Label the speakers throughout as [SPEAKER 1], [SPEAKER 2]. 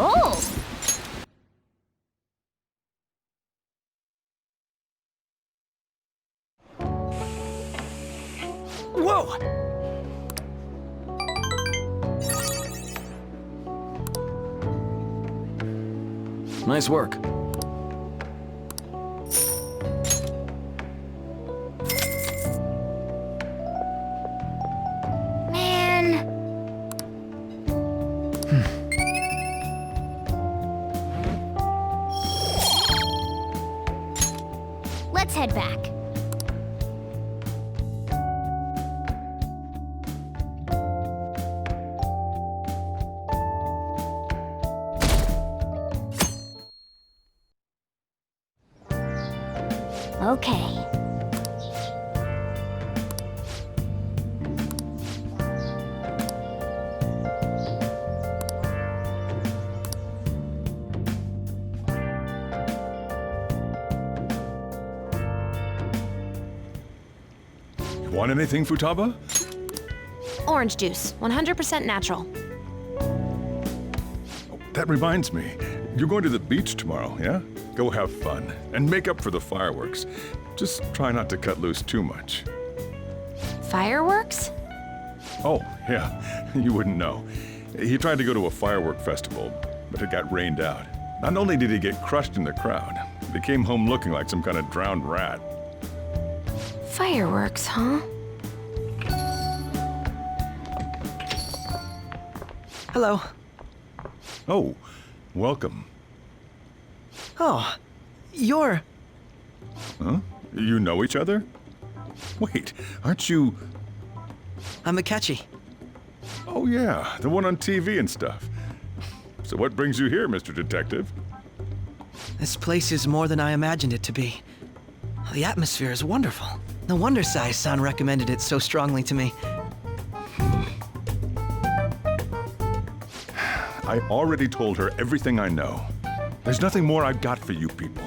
[SPEAKER 1] Oh!
[SPEAKER 2] Whoa!
[SPEAKER 3] Nice work.
[SPEAKER 1] Man. Let's head back. Okay.
[SPEAKER 4] Want anything, Futaba?
[SPEAKER 5] Orange juice, 100% natural.
[SPEAKER 4] That reminds me. You're going to the beach tomorrow, yeah? Go have fun and make up for the fireworks. Just try not to cut loose too much.
[SPEAKER 5] Fireworks?
[SPEAKER 4] Oh, yeah, you wouldn't know. He tried to go to a firework festival, but it got rained out. Not only did he get crushed in the crowd, but he came home looking like some kind of drowned rat.
[SPEAKER 5] Fireworks, huh?
[SPEAKER 2] Hello.
[SPEAKER 4] Oh, welcome.
[SPEAKER 2] Oh, you're...
[SPEAKER 4] Huh? You know each other? Wait, aren't you...
[SPEAKER 2] I'm Akechi.
[SPEAKER 4] Oh yeah, the one on TV and stuff. So what brings you here, Mr. Detective?
[SPEAKER 2] This place is more than I imagined it to be. The atmosphere is wonderful. No wonder Sai-san recommended it so strongly to me.
[SPEAKER 4] I already told her everything I know. There's nothing more I've got for you people.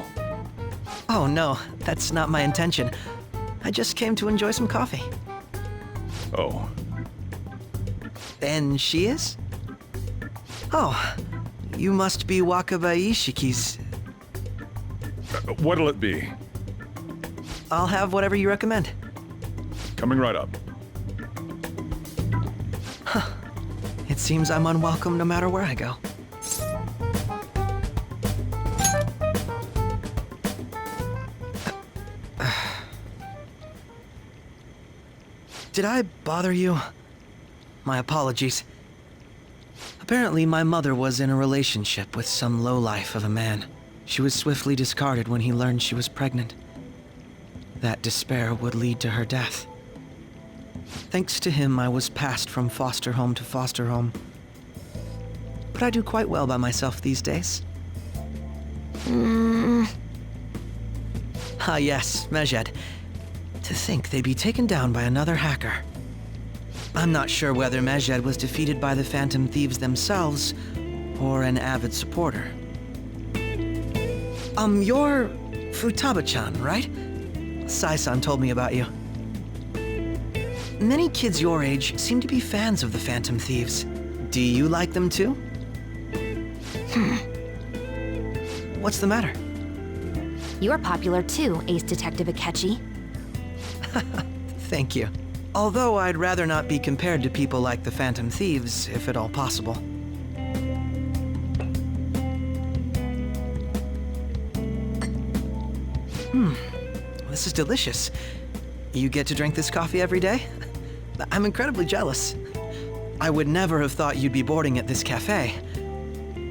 [SPEAKER 2] Oh no, that's not my intention. I just came to enjoy some coffee.
[SPEAKER 4] Oh,
[SPEAKER 2] And she is? Oh, you must be Wakaba Ishiki's.
[SPEAKER 4] what'll it be?
[SPEAKER 2] I'll have whatever you recommend.
[SPEAKER 4] Coming right up.
[SPEAKER 2] It seems I'm unwelcome no matter where I go. Did I bother you? My apologies. Apparently, my mother was in a relationship with some lowlife of a man. She was swiftly discarded when he learned she was pregnant. That despair would lead to her death. Thanks to him, I was passed from foster home to foster home. But I do quite well by myself these days. Ah yes, Mejed. To think they'd be taken down by another hacker. I'm not sure whether Mejed was defeated by the Phantom Thieves themselves, or an avid supporter. You're Futaba-chan, right? Sai-san told me about you. Many kids your age seem to be fans of the Phantom Thieves. Do you like them too? What's the matter?
[SPEAKER 5] You're popular too, Ace Detective Akechi.
[SPEAKER 2] Thank you. Although I'd rather not be compared to people like the Phantom Thieves, if at all possible. This is delicious. You get to drink this coffee every day? I'm incredibly jealous. I would never have thought you'd be boarding at this cafe.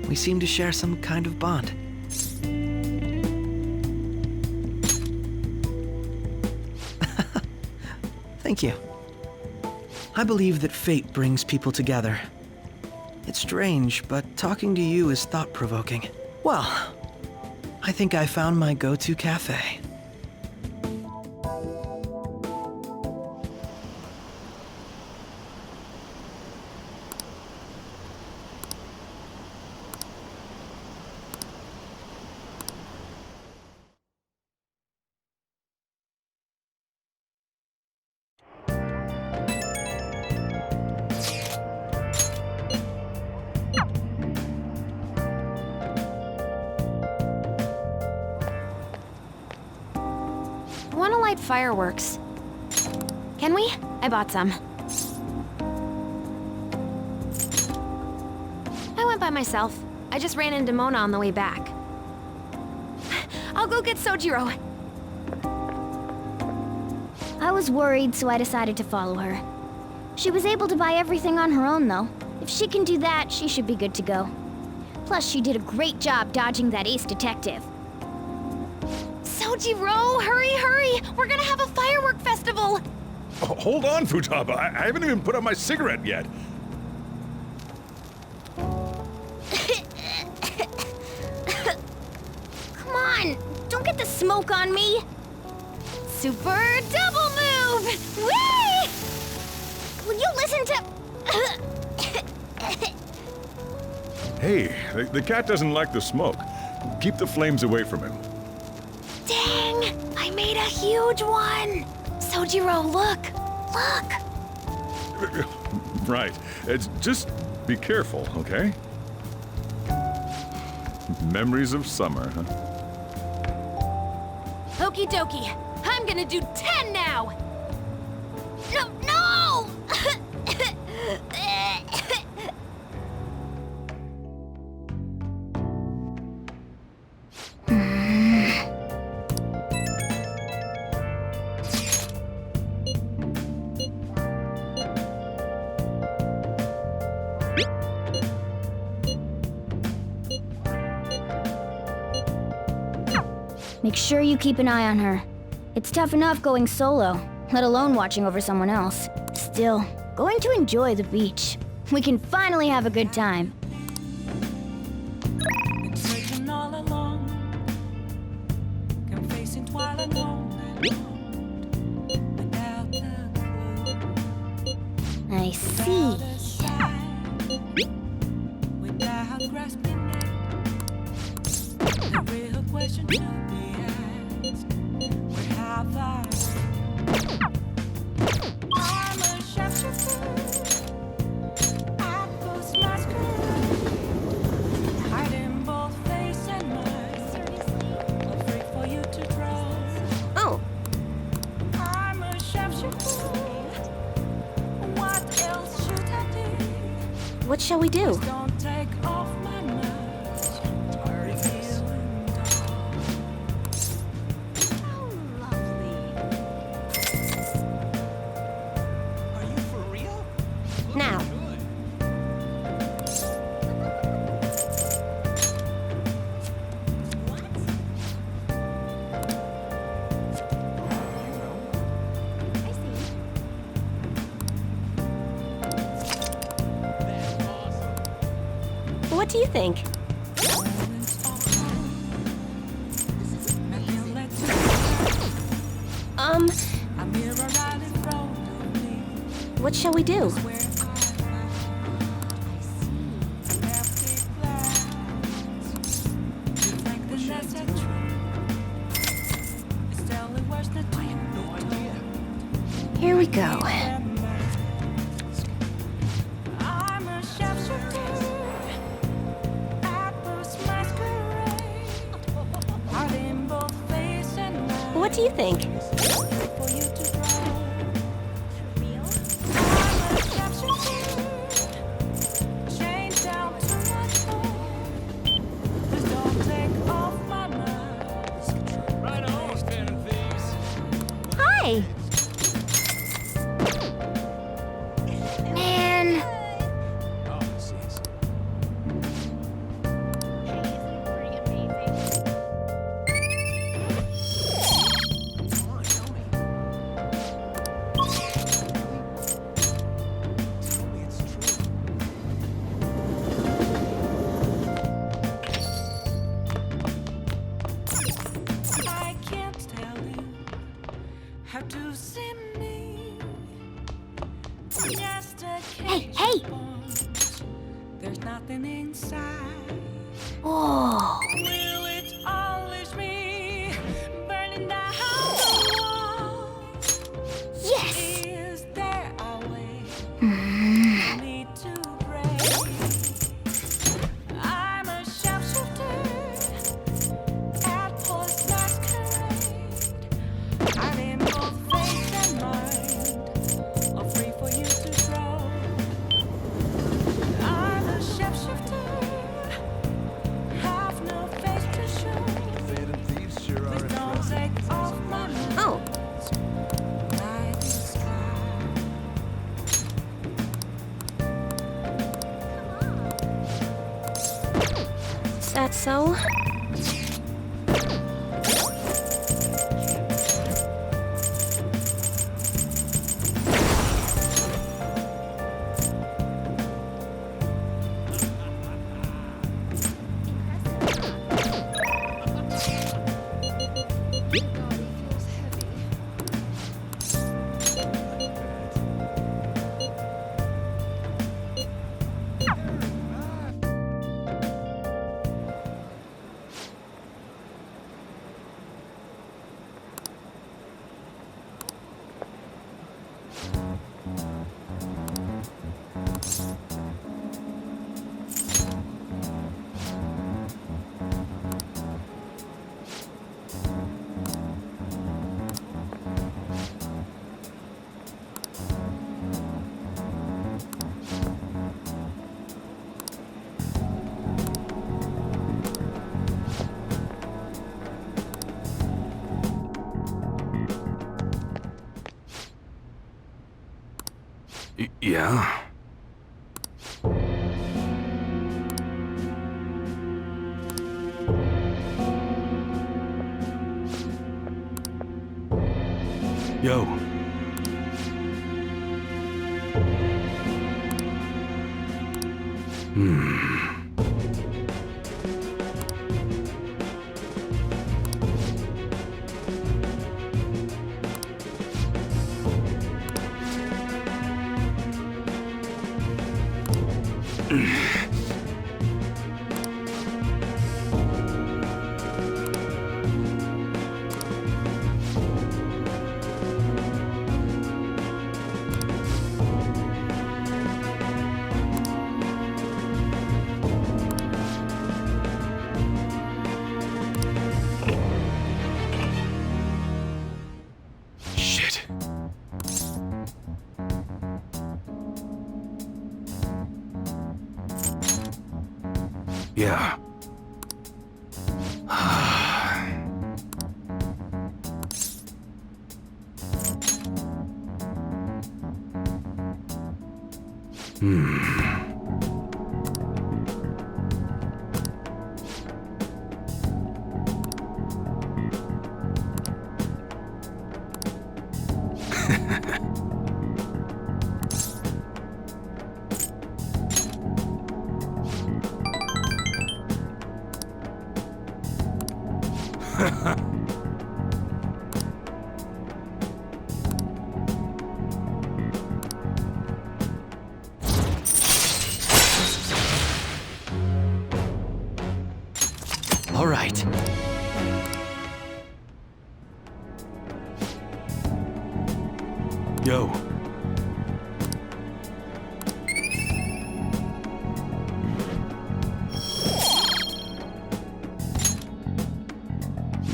[SPEAKER 2] We seem to share some kind of bond. Thank you. I believe that fate brings people together. It's strange, but talking to you is thought-provoking. Well, I think I found my go-to cafe.
[SPEAKER 5] light fireworks. Can we? I bought some. I went by myself. I just ran into Mona on the way back. I'll go get Sojiro.
[SPEAKER 1] I was worried, so I decided to follow her. She was able to buy everything on her own, though. If she can do that, she should be good to go. Plus, she did a great job dodging that ace detective.
[SPEAKER 5] Sojiro, hurry, hurry! We're gonna have a firework festival!
[SPEAKER 4] Oh, hold on, Futaba. I haven't even put out my cigarette yet.
[SPEAKER 1] Come on, don't get the smoke on me.
[SPEAKER 5] Super double move! Whee!
[SPEAKER 1] Will you listen to...
[SPEAKER 4] Hey, the cat doesn't like the smoke. Keep the flames away from him.
[SPEAKER 5] Dang! I made a huge one! Sojiro, look! Look!
[SPEAKER 4] Right. It's just be careful, okay? Memories of summer, huh?
[SPEAKER 5] Okie dokie. I'm gonna do 10 now!
[SPEAKER 1] No, no! Make sure you keep an eye on her. It's tough enough going solo, let alone watching over someone else. Still, going to enjoy the beach. We can finally have a good time.
[SPEAKER 6] Been searching all along, confessing twilight long without a clue,
[SPEAKER 1] I see.
[SPEAKER 6] without a sign, without grasping it. The real question to be asked: where have I? I'm a shapeshifter. I post masquerade. Hiding both face and mind. Afraid for you to draw.
[SPEAKER 5] Oh,
[SPEAKER 6] I'm a shapeshifter. What else should I do?
[SPEAKER 5] what shall we do?
[SPEAKER 6] Don't take off my mask. Revealing
[SPEAKER 5] How lovely.
[SPEAKER 7] Are you for real?
[SPEAKER 5] Now, what do you think?
[SPEAKER 6] moments of calm. Nothing led to a mirror right in front of me.
[SPEAKER 5] What shall we do?
[SPEAKER 6] Where I left it glass. You think that that's a truth? It's totally worse than I have no idea.
[SPEAKER 5] Here we go.
[SPEAKER 6] I'm a shapeshifter. I post masquerade. Hiding both face and mind.
[SPEAKER 5] What do you think?
[SPEAKER 6] For you to draw. I'm a shapeshifter. Chained down to my core. Please don't take off my mask.
[SPEAKER 7] Right on, Phantom Thieves.
[SPEAKER 5] Hi!
[SPEAKER 1] Man,
[SPEAKER 7] Oh, jeez. Come on, tell me. Tell me it's true.
[SPEAKER 6] I can't tell you how to see me. Just a
[SPEAKER 1] Hey,
[SPEAKER 6] cage
[SPEAKER 1] hey!
[SPEAKER 6] sponge. There's nothing inside.
[SPEAKER 1] oh,
[SPEAKER 6] Will it unleash me? Burning down the walls.
[SPEAKER 1] yes!
[SPEAKER 6] Is there a way for me to break? I'm a shapeshifter at post masquerade. I'm in
[SPEAKER 5] Is that so?
[SPEAKER 3] Yeah? Yo. Shit. Yeah.
[SPEAKER 2] All right.
[SPEAKER 3] Yo.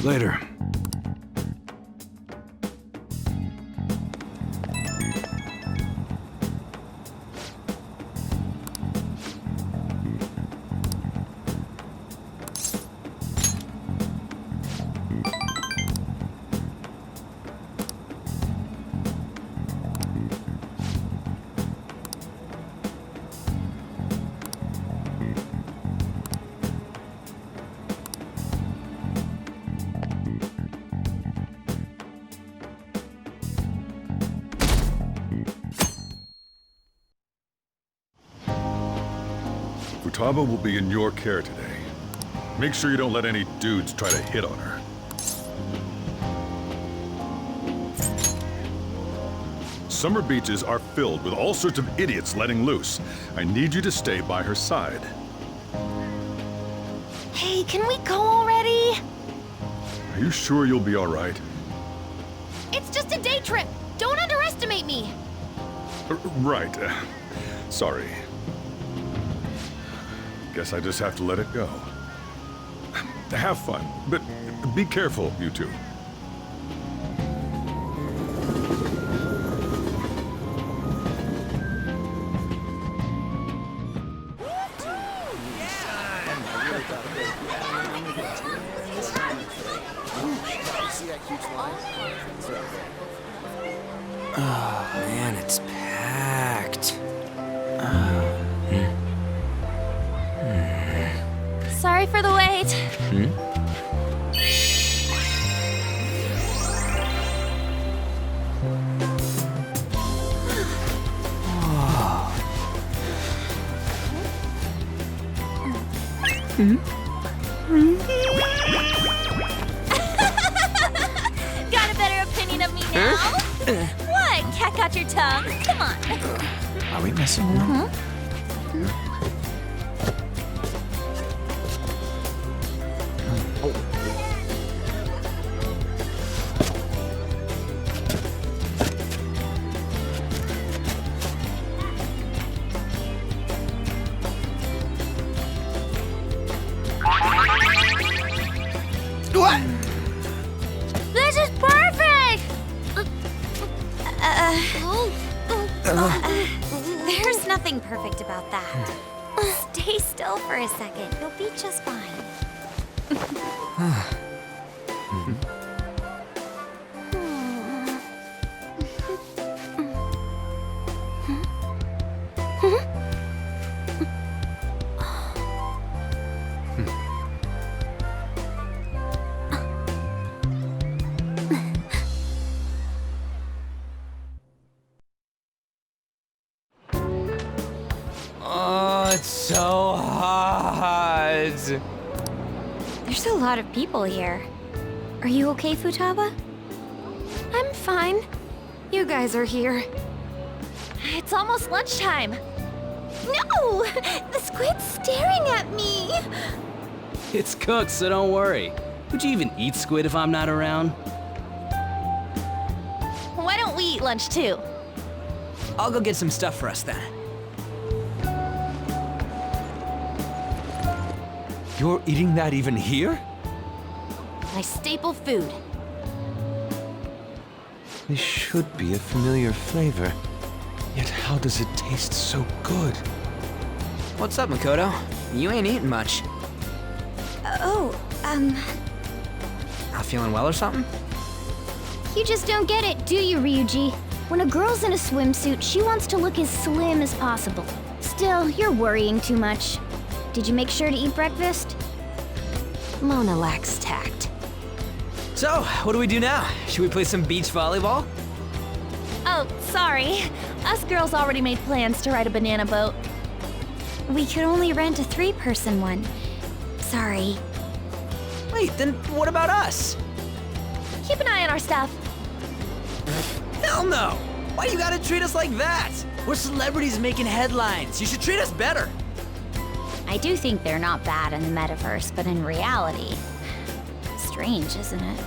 [SPEAKER 3] Later.
[SPEAKER 4] Futaba will be in your care today. Make sure you don't let any dudes try to hit on her. Summer beaches are filled with all sorts of idiots letting loose. I need you to stay by her side.
[SPEAKER 5] Hey, can we go already?
[SPEAKER 4] Are you sure you'll be all right?
[SPEAKER 5] It's just a day trip. Don't underestimate me.
[SPEAKER 4] Right. Sorry. Guess I just have to let it go. Have fun, but be careful, you two.
[SPEAKER 3] Oh, man, it's packed.
[SPEAKER 5] Sorry for the wait.
[SPEAKER 1] Got a better opinion of me now? What? Cat got your tongue? Come on.
[SPEAKER 3] Are we messing around?
[SPEAKER 2] What?
[SPEAKER 1] This is perfect!
[SPEAKER 5] There's nothing perfect about that. Stay still for a second. You'll be just fine.
[SPEAKER 8] Oh, it's so hot.
[SPEAKER 5] There's a lot of people here. Are you okay, Futaba? I'm fine. You guys are here.
[SPEAKER 1] It's almost lunchtime. No! The squid's staring at me!
[SPEAKER 8] It's cooked, so don't worry. Would you even eat squid if I'm not around?
[SPEAKER 1] Why don't we eat lunch too?
[SPEAKER 8] I'll go get some stuff for us then.
[SPEAKER 3] You're eating that even here?
[SPEAKER 5] My staple food.
[SPEAKER 3] This should be a familiar flavor. Yet how does it taste so good?
[SPEAKER 9] What's up, Makoto? You ain't eating much. Not feeling well or something?
[SPEAKER 1] You just don't get it, do you, Ryuji? When a girl's in a swimsuit, she wants to look as slim as possible. Still, you're worrying too much. Did you make sure to eat breakfast?
[SPEAKER 5] Mona lacks tact.
[SPEAKER 9] So, what do we do now? Should we play some beach volleyball?
[SPEAKER 1] Oh, sorry. Us girls already made plans to ride a banana boat.
[SPEAKER 5] We could only rent a 3-person one. Sorry.
[SPEAKER 9] Wait, then what about us?
[SPEAKER 1] Keep an eye on our stuff.
[SPEAKER 9] Hell no! Why you gotta treat us like that? We're celebrities making headlines. You should treat us better.
[SPEAKER 5] I do think they're not bad in the metaverse, but in reality... Strange, isn't it?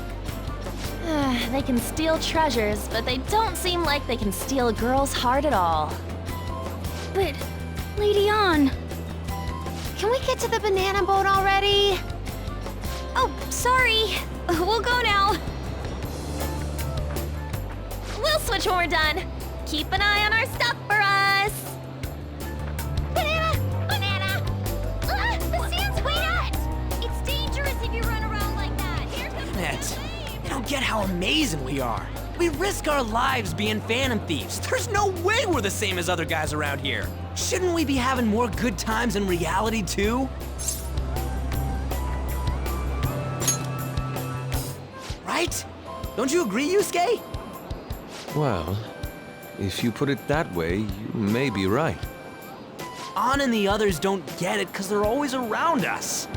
[SPEAKER 1] They can steal treasures, but they don't seem like they can steal a girl's heart at all. But, Lady On, can we get to the banana boat already?
[SPEAKER 5] Oh, sorry. We'll go now.
[SPEAKER 1] We'll switch when we're done. Keep an eye on our stuff for us. Banana! Banana! The sand's wet! It's dangerous if you run around like that. Here comes
[SPEAKER 9] Nets, you don't get how amazing we are. We risk our lives being phantom thieves. There's no way we're the same as other guys around here. Shouldn't we be having more good times in reality too? Right? Don't you agree, Yusuke?
[SPEAKER 3] Well, if you put it that way, you may be right.
[SPEAKER 9] On and the others don't get it because they're always around us.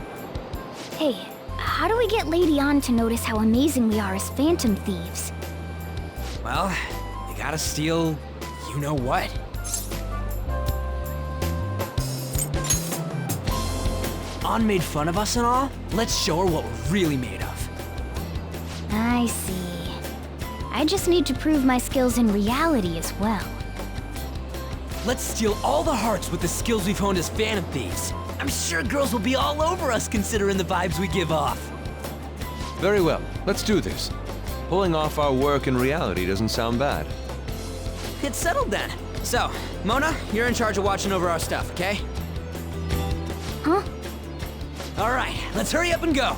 [SPEAKER 1] Hey, how do we get Lady On to notice how amazing we are as phantom thieves?
[SPEAKER 9] Well, you gotta steal you know what. On made fun of us and all? Let's show her what we're really made of.
[SPEAKER 1] I see. I just need to prove my skills in reality as well.
[SPEAKER 9] Let's steal all the hearts with the skills we've honed as phantom thieves. I'm sure girls will be all over us considering the vibes we give off.
[SPEAKER 3] Very well, let's do this. Pulling off our work in reality doesn't sound bad.
[SPEAKER 9] It's settled then. So, Mona, you're in charge of watching over our stuff, okay?
[SPEAKER 1] Huh?
[SPEAKER 9] All right, let's hurry up and go.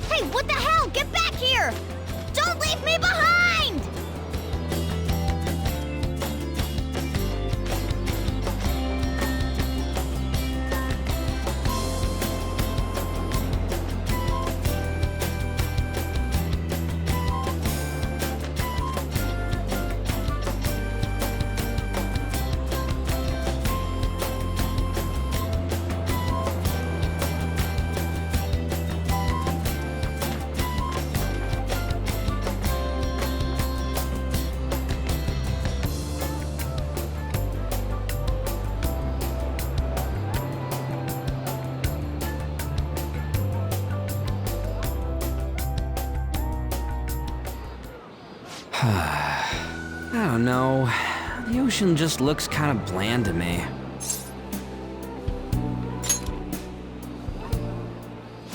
[SPEAKER 1] Hey, what the hell? Get back here! Don't leave me behind!
[SPEAKER 9] I don't know. The ocean just looks kind of bland to me.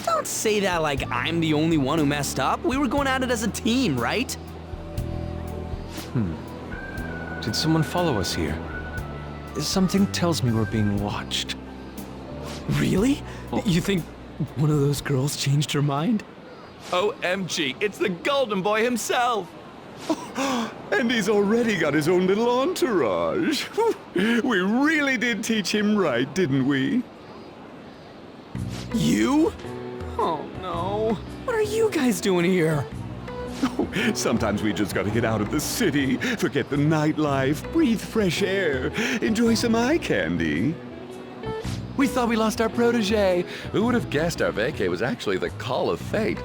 [SPEAKER 9] Don't say that like I'm the only one who messed up. We were going at it as a team, right?
[SPEAKER 3] Did someone follow us here? Something tells me we're being watched.
[SPEAKER 9] Really? You think one of those girls changed her mind?
[SPEAKER 10] OMG, it's the Golden Boy himself!
[SPEAKER 4] And he's already got his own little entourage. We really did teach him right, didn't we?
[SPEAKER 9] You? Oh no. What are you guys doing here?
[SPEAKER 4] Sometimes we just gotta get out of the city, forget the nightlife, breathe fresh air, enjoy some eye candy.
[SPEAKER 10] We thought we lost our protege. Who would have guessed our vacay was actually the call of fate?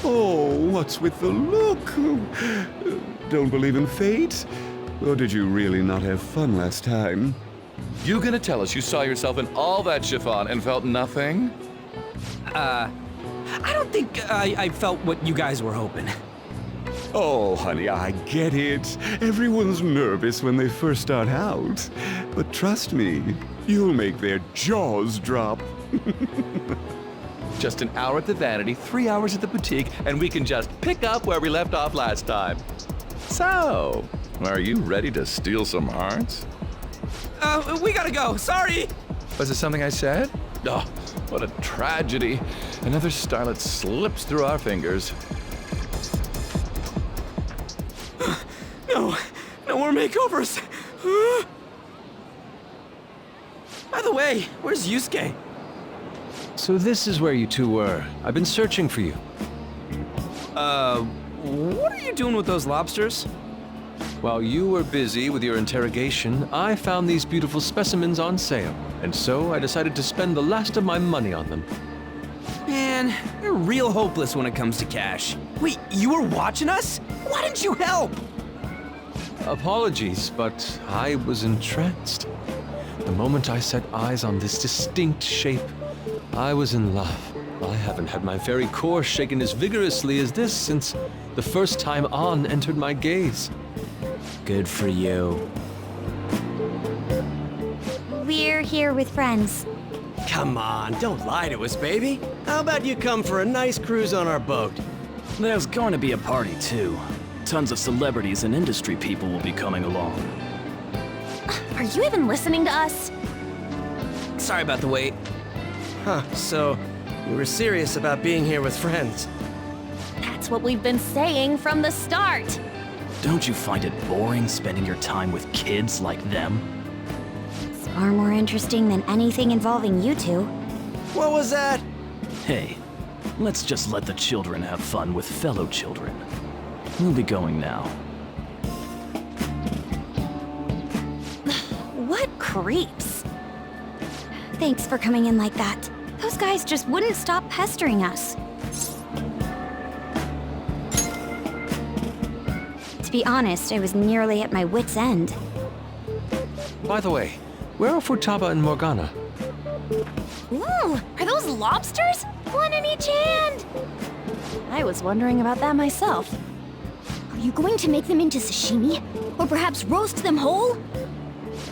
[SPEAKER 4] Oh, what's with the look? Don't believe in fate? Or did you really not have fun last time?
[SPEAKER 10] You gonna tell us you saw yourself in all that chiffon and felt nothing?
[SPEAKER 9] I don't think I felt what you guys were hoping.
[SPEAKER 4] Oh, honey, I get it. Everyone's nervous when they first start out. But trust me, you'll make their jaws drop.
[SPEAKER 10] Just an hour at the Vanity, 3 hours at the boutique, and we can just pick up where we left off last time. So, are you ready to steal some hearts?
[SPEAKER 9] We gotta go. Sorry.
[SPEAKER 10] Was it something I said? Oh, what a tragedy. Another starlet slips through our fingers.
[SPEAKER 9] No more makeovers. By the way, where's Yusuke?
[SPEAKER 3] So this is where you two were. I've been searching for you.
[SPEAKER 9] What are you doing with those lobsters?
[SPEAKER 3] While you were busy with your interrogation, I found these beautiful specimens on sale, and so I decided to spend the last of my money on them.
[SPEAKER 9] Man, you're real hopeless when it comes to cash. Wait, you were watching us? Why didn't you help?
[SPEAKER 3] Apologies, but I was entranced. The moment I set eyes on this distinct shape, I was in love. I haven't had my very core shaken as vigorously as this since the first time On entered my gaze.
[SPEAKER 9] Good for you.
[SPEAKER 5] We're here with friends.
[SPEAKER 11] Come on, don't lie to us, baby. How about you come for a nice cruise on our boat?
[SPEAKER 8] There's going to be a party, too. Tons of celebrities and industry people will be coming along.
[SPEAKER 1] Are you even listening to us?
[SPEAKER 9] Sorry about the wait.
[SPEAKER 11] Huh, so you were serious about being here with friends.
[SPEAKER 1] That's what we've been saying from the start.
[SPEAKER 8] Don't you find it boring spending your time with kids like them?
[SPEAKER 5] It's far more interesting than anything involving you two.
[SPEAKER 11] What was that?
[SPEAKER 8] Hey, let's just let the children have fun with fellow children. We'll be going now.
[SPEAKER 5] What creeps. Thanks for coming in like that. Those guys just wouldn't stop pestering us. To be honest, I was nearly at my wit's end.
[SPEAKER 3] By the way, where are Futaba and Morgana?
[SPEAKER 1] Ooh, are those lobsters? One in each hand. I was wondering about that myself. Are you going to make them into sashimi? Or perhaps roast them whole?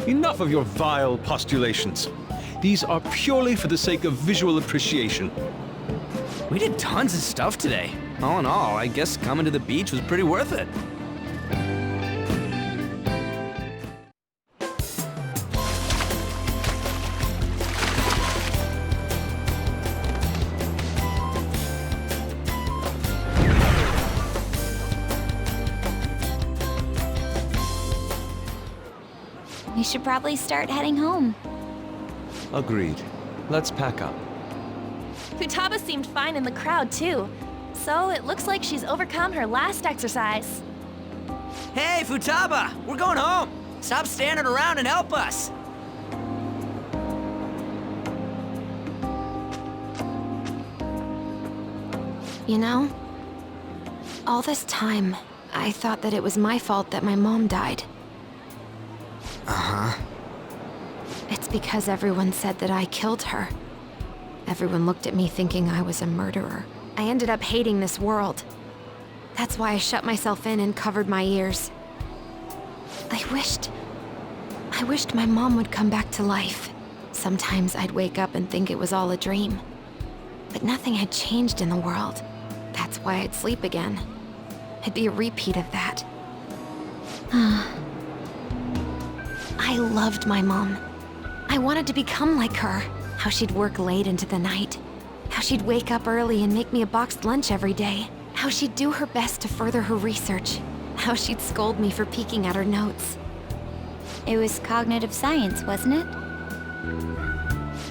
[SPEAKER 3] Enough of your vile postulations. These are purely for the sake of visual appreciation.
[SPEAKER 9] We did tons of stuff today. All in all, I guess coming to the beach was pretty worth it.
[SPEAKER 5] We should probably start heading home.
[SPEAKER 3] Agreed. Let's pack up.
[SPEAKER 1] Futaba seemed fine in the crowd, too. So it looks like she's overcome her last exercise.
[SPEAKER 9] Hey, Futaba! We're going home! Stop standing around and help us!
[SPEAKER 5] You know, all this time, I thought that it was my fault that my mom died.
[SPEAKER 9] Uh-huh.
[SPEAKER 5] It's because everyone said that I killed her. Everyone looked at me thinking I was a murderer. I ended up hating this world. That's why I shut myself in and covered my ears. I wished my mom would come back to life. Sometimes I'd wake up and think it was all a dream. But nothing had changed in the world. That's why I'd sleep again. It'd be a repeat of that. I loved my mom. I wanted to become like her. How she'd work late into the night. How she'd wake up early and make me a boxed lunch every day. How she'd do her best to further her research. How she'd scold me for peeking at her notes.
[SPEAKER 1] It was cognitive science, wasn't it?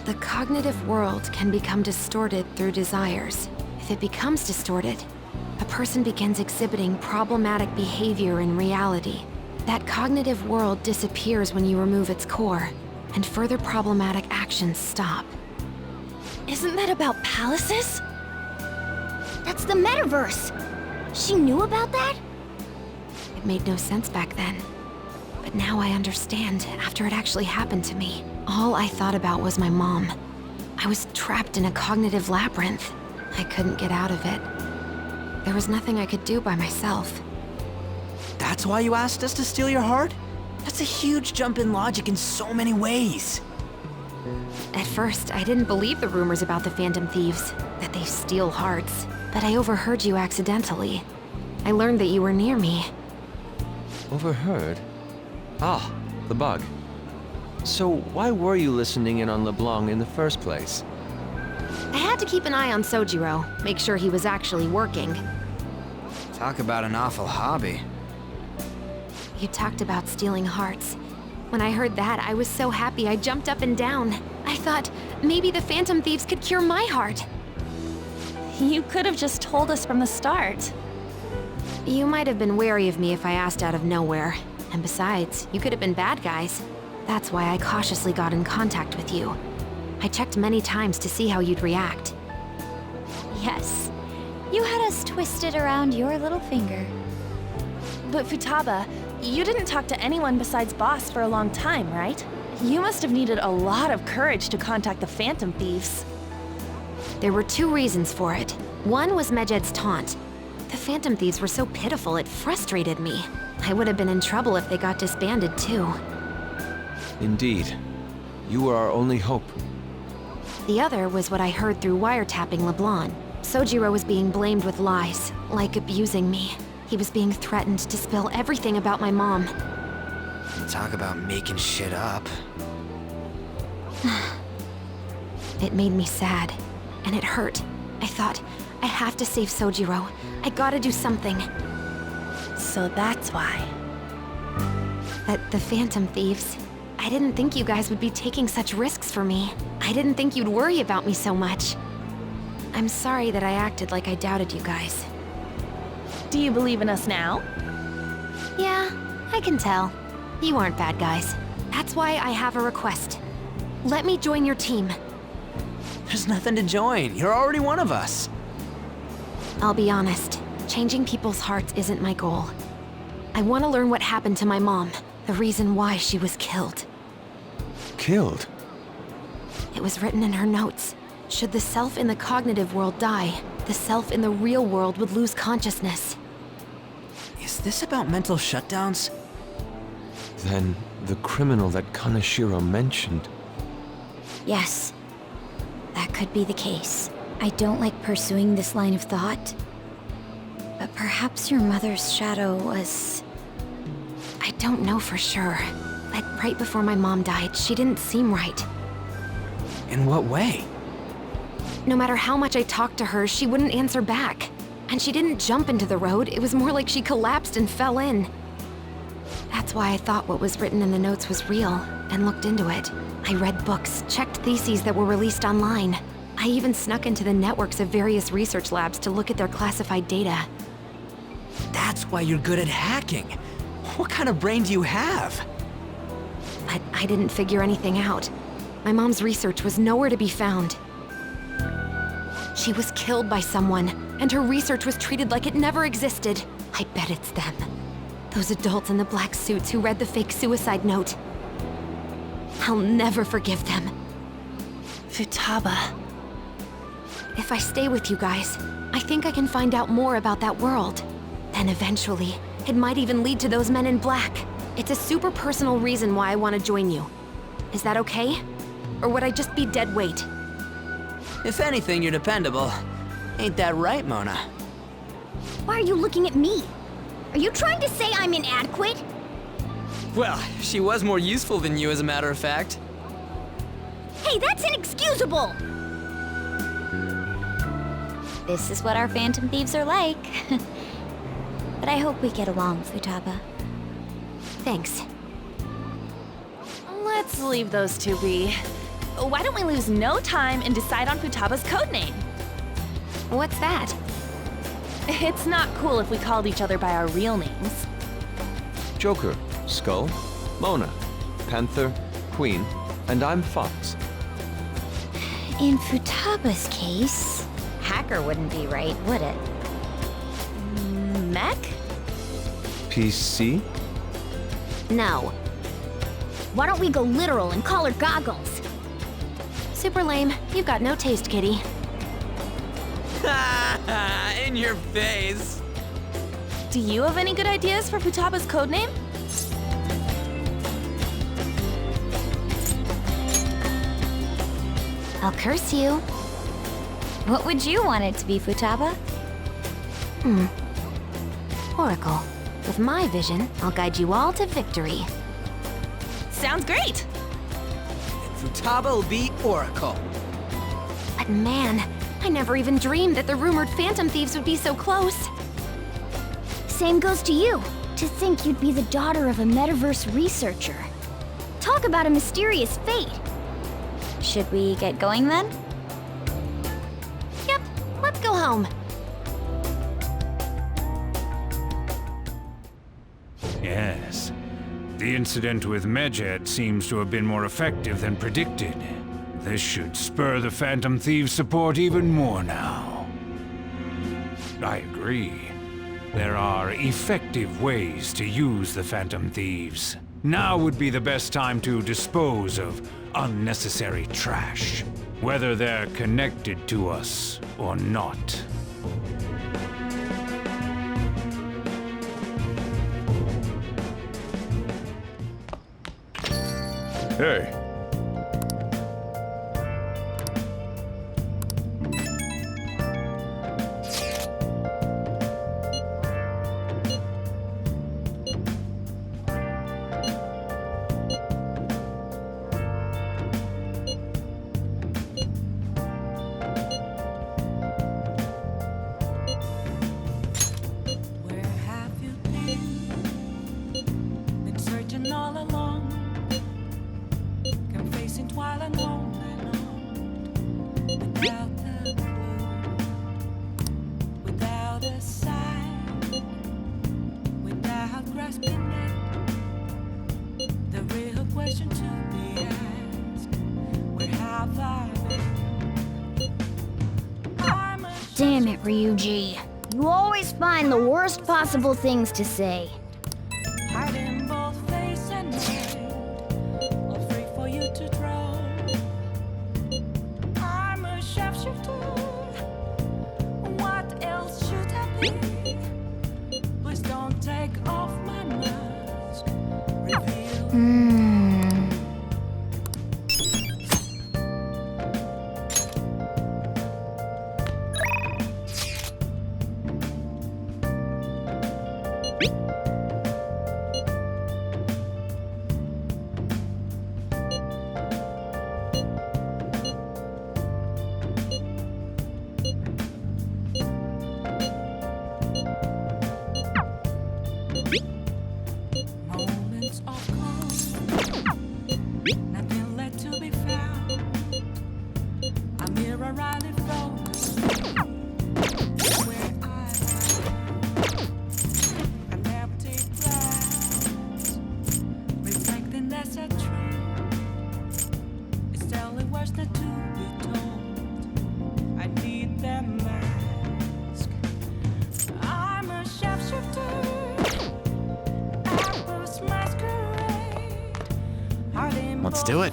[SPEAKER 5] The cognitive world can become distorted through desires. If it becomes distorted, a person begins exhibiting problematic behavior in reality. That cognitive world disappears when you remove its core, and further problematic actions stop.
[SPEAKER 1] Isn't that about palaces? That's the metaverse! She knew about that?
[SPEAKER 5] It made no sense back then. But now I understand after it actually happened to me. All I thought about was my mom. I was trapped in a cognitive labyrinth. I couldn't get out of it. There was nothing I could do by myself.
[SPEAKER 9] That's why you asked us to steal your heart? That's a huge jump in logic in so many ways.
[SPEAKER 5] At first, I didn't believe the rumors about the Phantom Thieves, that they steal hearts. But I overheard you accidentally. I learned that you were near me.
[SPEAKER 3] Overheard? Ah, the bug. So why were you listening in on LeBlanc in the first place?
[SPEAKER 5] I had to keep an eye on Sojiro, make sure he was actually working.
[SPEAKER 9] Talk about an awful hobby.
[SPEAKER 5] You talked about stealing hearts. When I heard that, I was so happy I jumped up and down. I thought, maybe the Phantom Thieves could cure my heart.
[SPEAKER 12] You could have just told us from the start.
[SPEAKER 5] You might have been wary of me if I asked out of nowhere. And besides, you could have been bad guys. That's why I cautiously got in contact with you. I checked many times to see how you'd react.
[SPEAKER 1] Yes. You had us twisted around your little finger.
[SPEAKER 12] But Futaba, you didn't talk to anyone besides Boss for a long time, right? You must have needed a lot of courage to contact the Phantom Thieves.
[SPEAKER 5] There were two reasons for it. One was Medjed's taunt. The Phantom Thieves were so pitiful it frustrated me. I would have been in trouble if they got disbanded too.
[SPEAKER 3] Indeed. You were our only hope.
[SPEAKER 5] The other was what I heard through wiretapping LeBlanc. Sojiro was being blamed with lies, like abusing me. He was being threatened to spill everything about my mom.
[SPEAKER 9] Talk about making shit up.
[SPEAKER 5] It made me sad, and it hurt. I thought, I have to save Sojiro. I gotta do something.
[SPEAKER 12] So that's why.
[SPEAKER 5] But the Phantom Thieves, I didn't think you guys would be taking such risks for me. I didn't think you'd worry about me so much. I'm sorry that I acted like I doubted you guys.
[SPEAKER 12] Do you believe in us now?
[SPEAKER 5] Yeah, I can tell. You aren't bad guys. That's why I have a request. Let me join your team.
[SPEAKER 9] There's nothing to join. You're already one of us.
[SPEAKER 5] I'll be honest. Changing people's hearts isn't my goal. I want to learn what happened to my mom. The reason why she was killed.
[SPEAKER 3] Killed?
[SPEAKER 5] It was written in her notes. Should the self in the cognitive world die, the self in the real world would lose consciousness.
[SPEAKER 9] Is this about mental shutdowns?
[SPEAKER 3] Then the criminal that Kaneshiro mentioned.
[SPEAKER 1] Yes. That could be the case. I don't like pursuing this line of thought. But perhaps your mother's shadow was...
[SPEAKER 5] I don't know for sure. But right before my mom died, she didn't seem right.
[SPEAKER 9] In what way?
[SPEAKER 5] No matter how much I talked to her, she wouldn't answer back. And she didn't jump into the road, it was more like she collapsed and fell in. That's why I thought what was written in the notes was real, and looked into it. I read books, checked theses that were released online. I even snuck into the networks of various research labs to look at their classified data.
[SPEAKER 9] That's why you're good at hacking. What kind of brain do you have?
[SPEAKER 5] But I didn't figure anything out. My mom's research was nowhere to be found. She was killed by someone, and her research was treated like it never existed. I bet it's them. Those adults in the black suits who read the fake suicide note. I'll never forgive them.
[SPEAKER 12] Futaba.
[SPEAKER 5] If I stay with you guys, I think I can find out more about that world. And eventually, it might even lead to those men in black. It's a super personal reason why I want to join you. Is that okay? Or would I just be dead weight?
[SPEAKER 9] If anything, you're dependable. Ain't that right, Mona?
[SPEAKER 1] Why are you looking at me? Are you trying to say I'm inadequate?
[SPEAKER 9] Well, she was more useful than you, as a matter of fact.
[SPEAKER 1] Hey, that's inexcusable!
[SPEAKER 13] This is what our Phantom Thieves are like. But I hope we get along, Futaba.
[SPEAKER 5] Thanks.
[SPEAKER 12] Let's leave those two be. Why don't we lose no time and decide on Futaba's codename?
[SPEAKER 5] What's that?
[SPEAKER 12] It's not cool if we called each other by our real names.
[SPEAKER 3] Joker, Skull, Mona, Panther, Queen, and I'm Fox.
[SPEAKER 13] In Futaba's case, Hacker wouldn't be right, would it?
[SPEAKER 12] Mech?
[SPEAKER 3] PC?
[SPEAKER 5] No.
[SPEAKER 1] Why don't we go literal and call her Goggles?
[SPEAKER 5] Super lame. You've got no taste, kitty.
[SPEAKER 9] In your face.
[SPEAKER 12] Do you have any good ideas for Futaba's codename?
[SPEAKER 13] I'll curse you. What would you want it to be, Futaba?
[SPEAKER 5] Oracle. With my vision, I'll guide you all to victory.
[SPEAKER 12] Sounds great!
[SPEAKER 9] Futaba will be Oracle.
[SPEAKER 5] But man, I never even dreamed that the rumored Phantom Thieves would be so close.
[SPEAKER 1] Same goes to you. To think you'd be the daughter of a metaverse researcher. Talk about a mysterious fate.
[SPEAKER 13] Should we get going then?
[SPEAKER 5] Yep, let's go home.
[SPEAKER 14] Yes. The incident with Medjed seems to have been more effective than predicted. This should spur the Phantom Thieves' support even more now. I agree. There are effective ways to use the Phantom Thieves. Now would be the best time to dispose of unnecessary trash, whether they're connected to us or not.
[SPEAKER 4] Hey.
[SPEAKER 6] Where have you been? Been searching all along. Confessing while alone without the clue, without a sign, without grasping it. The real question to be asked: where have I been?
[SPEAKER 1] Damn it, Ryuji. You always find the worst possible things to say.
[SPEAKER 6] Hiding both face and head, all free for you to draw. I'm a sharpshooter. What else should I be? Please don't take off my mask. Reveal. Moments of calm, nothing left to be found. A mirror rightly focused where I am. An empty glass, reflecting that's a truth. It's telling words not to be told. I need that mask. I'm a sharpshooter.
[SPEAKER 11] Let's do it.